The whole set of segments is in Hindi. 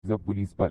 रिजर्व पुलिस बल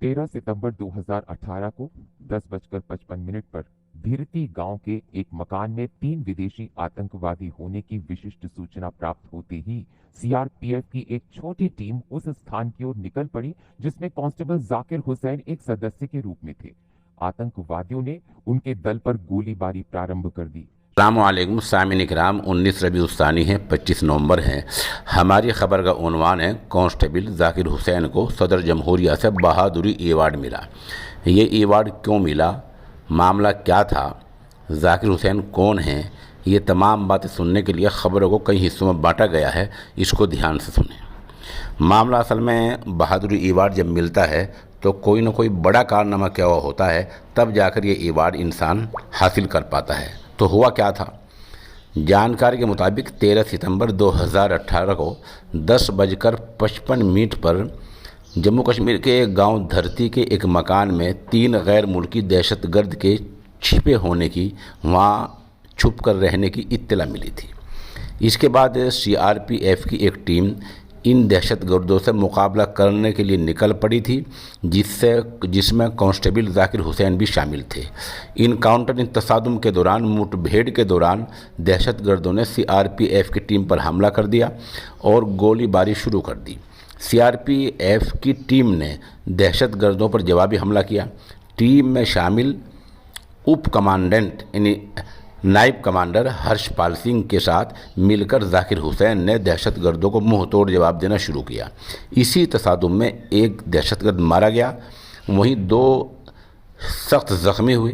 13 सितंबर 2018 को 10:55 पर धीरती गांव के एक मकान में 3 विदेशी आतंकवादी होने की विशिष्ट सूचना प्राप्त होते ही सीआरपीएफ की एक छोटी टीम उस स्थान की ओर निकल पड़ी, जिसमें कांस्टेबल जाकिर हुसैन एक सदस्य के रूप में थे। आतंकवादियों ने उनके दल पर गोलीबारी प्रारंभ कर दी। अस्सलामुअलैकुम सामिन इकराम। 19 रबी उस्तानी है, 25 नवंबर है। हमारी खबर का उन्वान है कांस्टेबल जाकिर हुसैन को सदर जमहूरिया से बहादुरी अवार्ड मिला। ये अवार्ड क्यों मिला, मामला क्या था, जाकिर हुसैन कौन हैं, ये तमाम बातें सुनने के लिए खबरों को कई हिस्सों में बांटा गया है। इसको ध्यान से सुनें। मामला असल में बहादुरी अवार्ड जब मिलता है तो कोई ना कोई बड़ा कारनामा क्या हुआ होता है, तब जाकर ये अवार्ड इंसान हासिल कर पाता है। तो हुआ क्या था? जानकारी के मुताबिक 13 सितंबर 2018 को 10:55 पर जम्मू कश्मीर के गांव धरती के एक मकान में 3 गैर मुल्की दहशतगर्द के छिपे होने की, वहां छुप कर रहने की इत्तला मिली थी। इसके बाद सीआरपीएफ की एक टीम इन दहशतगर्दों से मुकाबला करने के लिए निकल पड़ी थी, जिसमें कांस्टेबल जाकिर हुसैन भी शामिल थे। इन तसादुम के दौरान, मुठभेड़ के दौरान दहशतगर्दों ने सीआरपीएफ की टीम पर हमला कर दिया और गोलीबारी शुरू कर दी। सीआरपीएफ की टीम ने दहशतगर्दों पर जवाबी हमला किया। टीम में शामिल उप कमांडेंट यानी नायब कमांडर हर्षपाल सिंह के साथ मिलकर जाकिर हुसैन ने दहशतगर्दों को मुंह तोड़ जवाब देना शुरू किया। इसी तसादुम में एक दहशतगर्द मारा गया, वहीं 2 सख्त जख्मी हुए।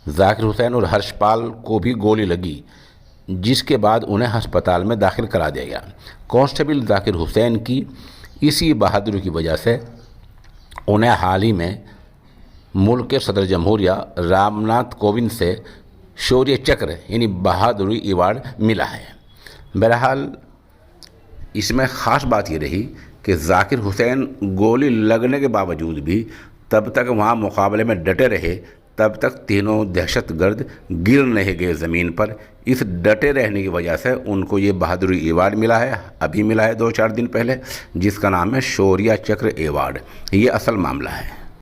जाकिर हुसैन और हर्षपाल को भी गोली लगी, जिसके बाद उन्हें अस्पताल में दाखिल करा दिया गया। कांस्टेबल जाकिर हुसैन की इसी बहादुरी की वजह से उन्हें हाल ही में मुल्क के सदर जमहूरिया रामनाथ कोविंद से शौर्य चक्र यानी बहादुरी अवार्ड मिला है। बहरहाल इसमें ख़ास बात ये रही कि जाकिर हुसैन गोली लगने के बावजूद भी तब तक वहाँ मुकाबले में डटे रहे, तब तक तीनों दहशतगर्द गिर नहीं गए ज़मीन पर। इस डटे रहने की वजह से उनको ये बहादुरी अवार्ड मिला है, अभी मिला है 2-4 दिन पहले, जिसका नाम है शौर्य चक्र अवार्ड। ये असल मामला है।